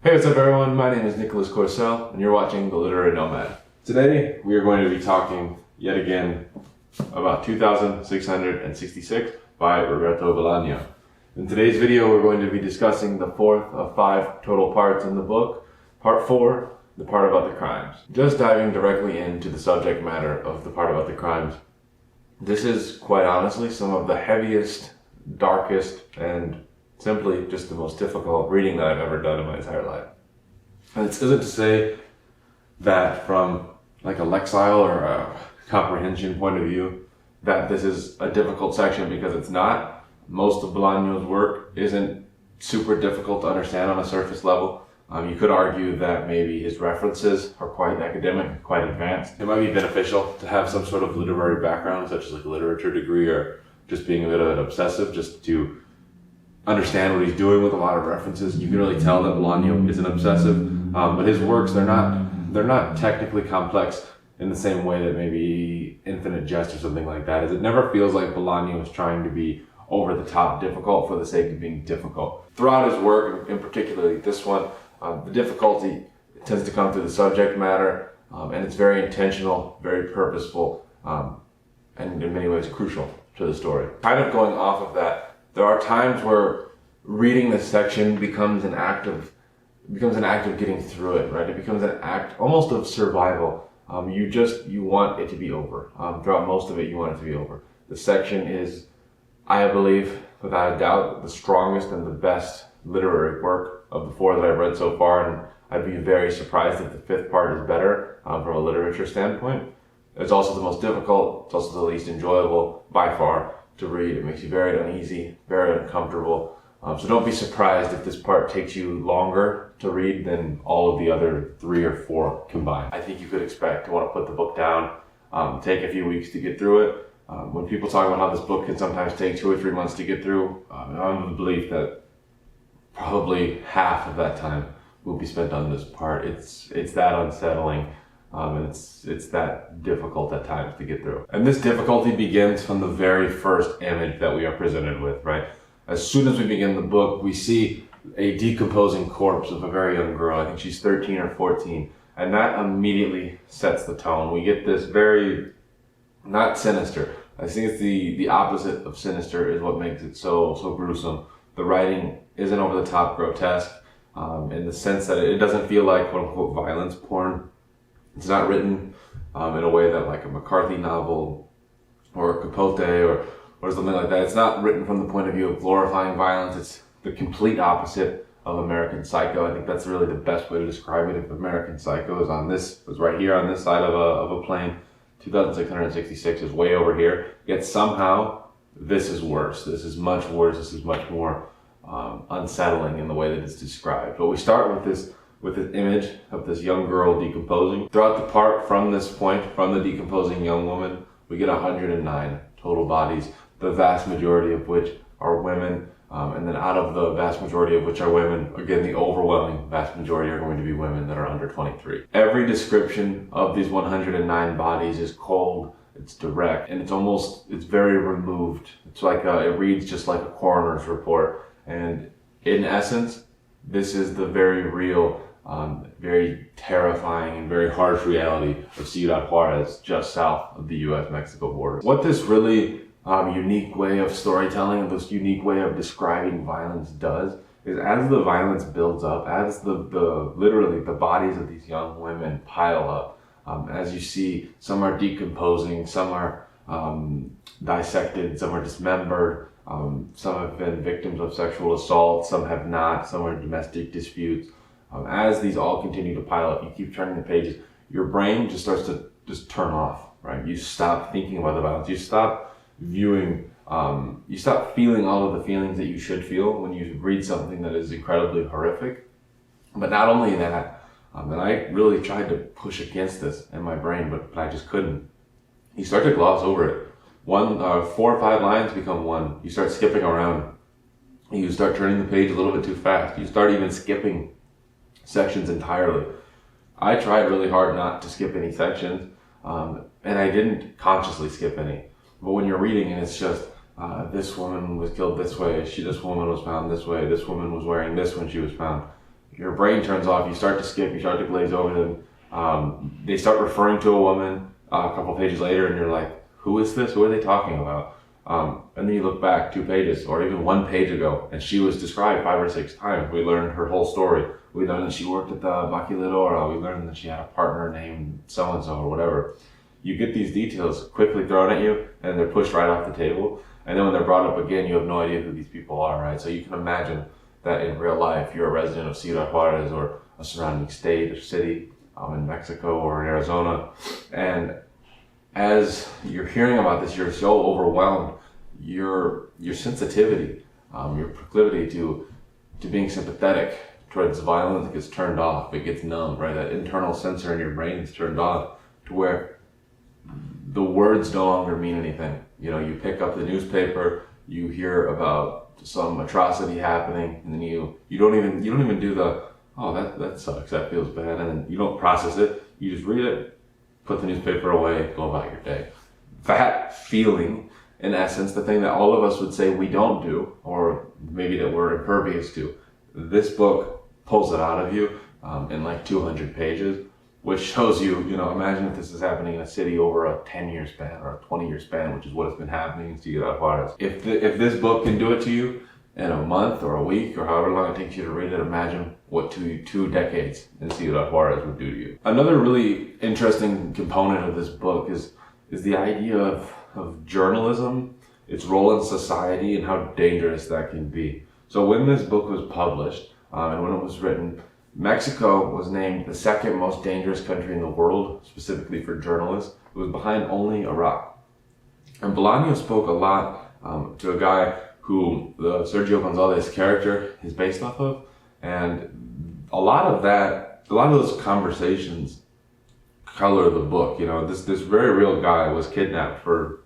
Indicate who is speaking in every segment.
Speaker 1: Hey, what's up everyone? My name is Nicholas Corcel, and you're watching The Literary Nomad. Today, we are going to be talking, yet again, about 2666 by Roberto Bolaño. In today's video, we're going to be discussing the fourth of 5 total parts in the book, part 4, the part about the crimes. Just diving directly into the subject matter of the part about the crimes, this is, quite honestly, some of the heaviest, darkest, and simply just the most difficult reading that I've ever done in my entire life. And it isn't to say that from like a lexile or a comprehension point of view that this is a difficult section, because it's not. Most of Bolaño's work isn't super difficult to understand on a surface level. You could argue that maybe his references are quite academic, quite advanced. It might be beneficial to have some sort of literary background, such as like a literature degree or just being a bit of an obsessive, just to understand what he's doing with a lot of references. You can really tell that Bolaño is an obsessive, but his works, they're not technically complex in the same way that maybe Infinite Jest or something like that is. It never feels like Bolaño is trying to be over the top difficult for the sake of being difficult. Throughout his work, and particularly this one, the difficulty tends to come through the subject matter, and it's very intentional, very purposeful, and in many ways crucial to the story. Kind of going off of that, there are times where reading this section becomes an act of getting through it, right? It becomes an act almost of survival. You want it to be over. Throughout most of it, you want it to be over. The section is, I believe, without a doubt, the strongest and the best literary work of the 4 that I've read so far, and I'd be very surprised if the 5th part is better from a literature standpoint. It's also the most difficult. It's also the least enjoyable by far to read. It makes you very uneasy, very uncomfortable. So don't be surprised if this part takes you longer to read than all of the other 3 or 4 combined. I think you could expect to want to put the book down, take a few weeks to get through it. When people talk about how this book can sometimes take 2 or 3 months to get through, I'm of the belief that probably half of that time will be spent on this part. It's that unsettling. And it's that difficult at times to get through. And this difficulty begins from the very first image that we are presented with, right? As soon as we begin the book, we see a decomposing corpse of a very young girl. I think she's 13 or 14. And that immediately sets the tone. We get this very, not sinister. I think it's the opposite of sinister is what makes it so gruesome. The writing isn't over the top grotesque, in the sense that it doesn't feel like quote unquote violence porn. It's not written in a way that like a McCarthy novel or a Capote or something like that. It's not written from the point of view of glorifying violence. It's the complete opposite of American Psycho. I think that's really the best way to describe it. If American Psycho was right here on this side of a plane, 2666 is way over here. Yet somehow this is worse. This is much worse. This is much more unsettling in the way that it's described. But we start with this image of this young girl decomposing. Throughout the part from this point, from the decomposing young woman, we get 109 total bodies, the vast majority of which are women. And then out of the vast majority of which are women, again, the overwhelming vast majority are going to be women that are under 23. Every description of these 109 bodies is cold, it's direct, and it's very removed. It's like it reads just like a coroner's report. And in essence, this is the very real, very terrifying and very harsh reality of Ciudad Juárez, just south of the U.S.-Mexico border. What this really unique way of storytelling and this unique way of describing violence does is, as the violence builds up, as literally the bodies of these young women pile up, as you see, some are decomposing, some are dissected, some are dismembered, some have been victims of sexual assault, some have not, some are domestic disputes. As these all continue to pile up, you keep turning the pages, your brain just starts to turn off, right? You stop thinking about the violence. You stop viewing, you stop feeling all of the feelings that you should feel when you read something that is incredibly horrific. But not only that, and I really tried to push against this in my brain, but I just couldn't. You start to gloss over it. 4 or 5 lines become 1. You start skipping around. You start turning the page a little bit too fast. You start even skipping sections entirely. I tried really hard not to skip any sections, and I didn't consciously skip any. But when you're reading and it's just, this woman was killed this way, this woman was found this way, this woman was wearing this when she was found, your brain turns off, you start to skip, you start to glaze over them. They start referring to a woman a couple pages later and you're like, who is this? Who are they talking about? And then you look back 2 pages or even 1 page ago and she was described 5 or 6 times. We learned her whole story. We learned that she worked at the maquiladora. We learned that she had a partner named so-and-so or whatever. You get these details quickly thrown at you and they're pushed right off the table. And then when they're brought up again, you have no idea who these people are, right? So you can imagine that in real life, you're a resident of Ciudad Juárez or a surrounding state or city in Mexico or in Arizona. And as you're hearing about this, you're so overwhelmed. Your sensitivity, your proclivity to being sympathetic towards violence gets turned off. It gets numb, right? That internal sensor in your brain is turned off to where the words no longer mean anything. You know, you pick up the newspaper, you hear about some atrocity happening, and then you don't even do the, oh, that sucks, that feels bad, and then you don't process it. You just read it, put the newspaper away, go about your day. That feeling, in essence, the thing that all of us would say we don't do, or maybe that we're impervious to, this book pulls it out of you in like 200 pages, which shows you, imagine if this is happening in a city over a 10-year span or a 20-year span, which is what has been happening in Ciudad Juárez. If this book can do it to you in a month or a week or however long it takes you to read it, imagine what two decades in Ciudad Juárez would do to you. Another really interesting component of this book is the idea of journalism, its role in society, and how dangerous that can be. So when this book was published and when it was written, Mexico was named the 2nd most dangerous country in the world, specifically for journalists. It was behind only Iraq. And Bolaño spoke a lot to a guy who the Sergio Gonzalez character is based off of. And a lot of those conversations color the book. This very real guy was kidnapped for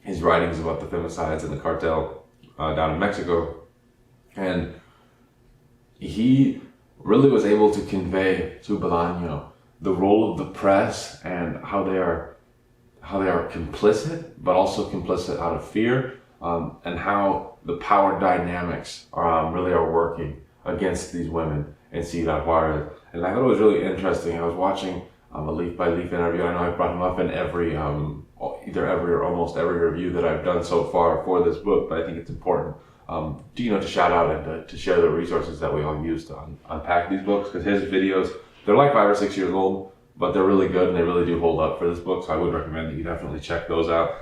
Speaker 1: his writings about the femicides and the cartel down in Mexico. And he really was able to convey to Bolaño the role of the press and how they are complicit, but also complicit out of fear, and how the power dynamics really are working against these women in Ciudad Juárez. And I thought it was really interesting. I was watching a leaf by leaf interview. I know I've brought him up in either every or almost every review that I've done so far for this book, but I think it's important to shout out and to share the resources that we all use to unpack these books, because his videos, they're like 5 or 6 years old, but they're really good and they really do hold up for this book. So I would recommend that you definitely check those out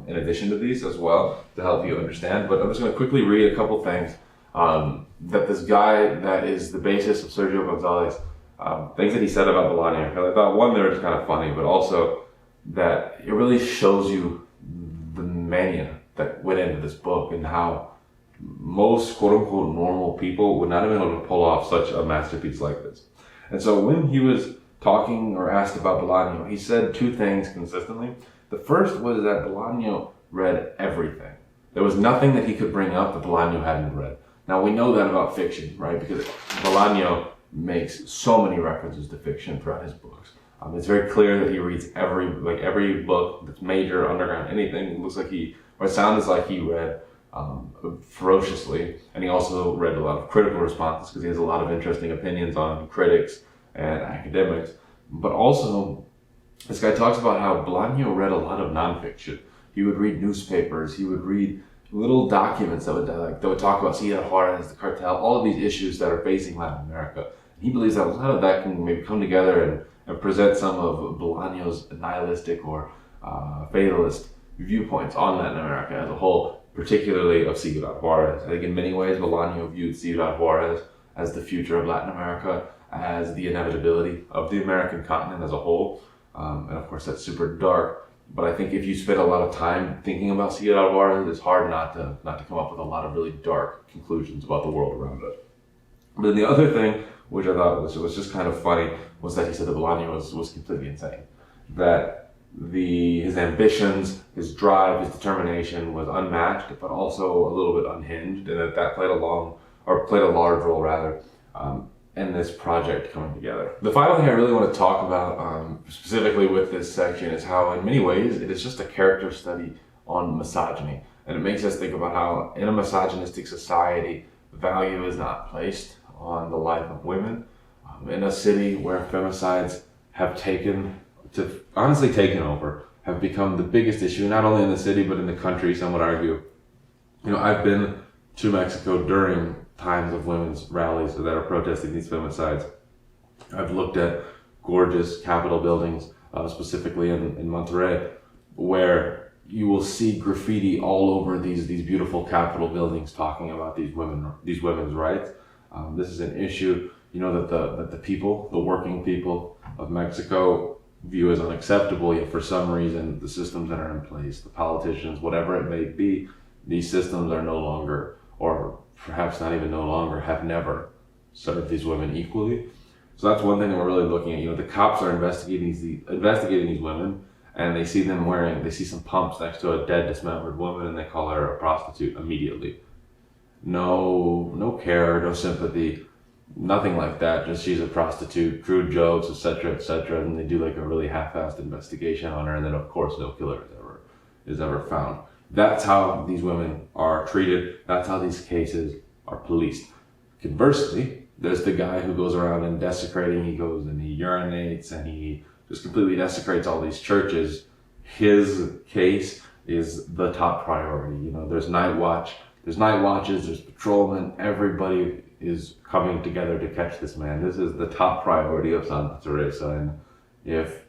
Speaker 1: in addition to these as well to help you understand. But I'm just going to quickly read a couple things that this guy that is the basis of Sergio Gonzalez, things that he said about Bolaño. I thought, one, they were just kind of funny, but also that it really shows you the mania that went into this book and how most quote-unquote normal people would not have been able to pull off such a masterpiece like this. And so when he was talking or asked about Bolaño, he said 2 things consistently. The first was that Bolaño read everything. There was nothing that he could bring up that Bolaño hadn't read. Now we know that about fiction, right? Because Bolaño makes so many references to fiction throughout his books. It's very clear that he reads every book that's major, underground, anything. It sounds like he read ferociously, and he also read a lot of critical responses because he has a lot of interesting opinions on critics and academics. But also, this guy talks about how Bolaño read a lot of nonfiction. He would read newspapers, he would read little documents that would talk about Ciudad Juárez, the cartel, all of these issues that are facing Latin America. He believes that a lot of that can maybe come together and present some of Bolaño's nihilistic or fatalist viewpoints on Latin America as a whole, particularly of Ciudad Juárez. I think in many ways Bolaño viewed Ciudad Juárez as the future of Latin America, as the inevitability of the American continent as a whole. And of course that's super dark, but I think if you spend a lot of time thinking about Ciudad Juárez, it's hard not to come up with a lot of really dark conclusions about the world around it. But then the other thing, which I thought was just kind of funny, was that he said that Bolaño was completely insane. That his ambitions, his drive, his determination was unmatched, but also a little bit unhinged, and that played a large role rather in this project coming together. The final thing I really want to talk about specifically with this section is how in many ways it is just a character study on misogyny, and it makes us think about how in a misogynistic society value is not placed on the life of women in a city where femicides have honestly taken over, have become the biggest issue, not only in the city, but in the country, some would argue. I've been to Mexico during times of women's rallies that are protesting these femicides. I've looked at gorgeous Capitol buildings, specifically in Monterrey, where you will see graffiti all over these beautiful Capitol buildings talking about these women's rights. This is an issue, that the people, the working people of Mexico view as unacceptable, yet for some reason the systems that are in place, the politicians, whatever it may be, these systems are no longer, or perhaps not even no longer, have never served these women equally. So that's one thing that we're really looking at. The cops are investigating these women, and they see some pumps next to a dead, dismembered woman, and they call her a prostitute immediately. No care, no sympathy, nothing like that. Just she's a prostitute, crude jokes, etc., and they do like a really half-assed investigation on her, and then of course no killer is ever found. That's how these women are treated. That's how these cases are policed. Conversely, there's the guy who goes around and desecrating. He goes and he urinates and he just completely desecrates all these churches. His case is the top priority. There's night watches, there's patrolmen. Everybody is coming together to catch this man. This is the top priority of Santa Teresa, and if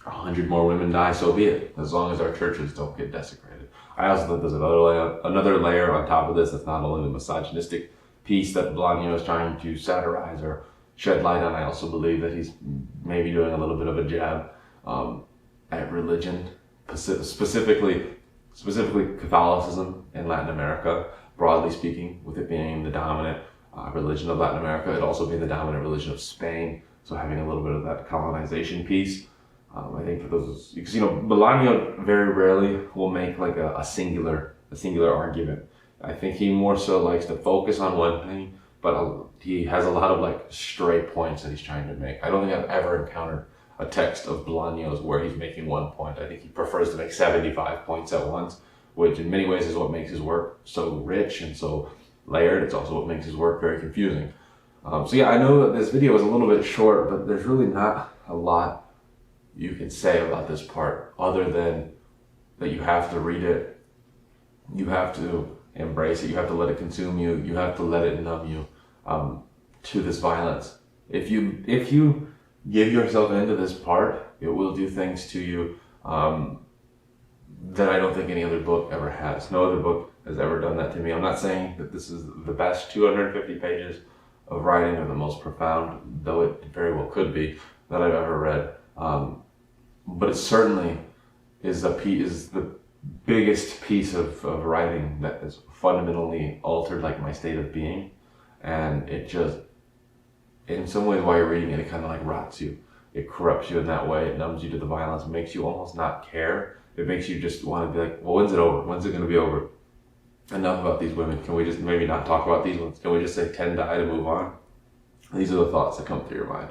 Speaker 1: 100 more women die, so be it, as long as our churches don't get desecrated. I also think there's another layer on top of this that's not only the misogynistic piece that Bolaño is trying to satirize or shed light on. I also believe that he's maybe doing a little bit of a jab at religion, specifically Catholicism in Latin America, broadly speaking, with it being the dominant religion of Latin America, it also being the dominant religion of Spain, so having a little bit of that colonization piece. I think for those, because Bolaño very rarely will make like a singular argument. I think he more so likes to focus on one thing, but he has a lot of like stray points that he's trying to make. I don't think I've ever encountered a text of Bolaño's where he's making one point. I think he prefers to make 75 points at once, which in many ways is what makes his work so rich and so layered. It's also what makes his work very confusing. So yeah, I know that this video is a little bit short, but there's really not a lot you can say about this part other than that you have to read it, you have to embrace it, you have to let it consume you, you have to let it numb you to this violence. If you give yourself into this part, it will do things to you that I don't think any other book ever has. No other book has ever done that to me. I'm not saying that this is the best 250 pages of writing or the most profound, though it very well could be, that I've ever read. But it certainly is the biggest piece of writing that has fundamentally altered like my state of being. And it just, in some ways while you're reading it, it kind of like rots you. It corrupts you in that way. It numbs you to the violence. It makes you almost not care. It makes you just want to be like, well, when's it over? When's it going to be over? Enough about these women. Can we just maybe not talk about these ones? Can we just say 10 died and move on? These are the thoughts that come through your mind.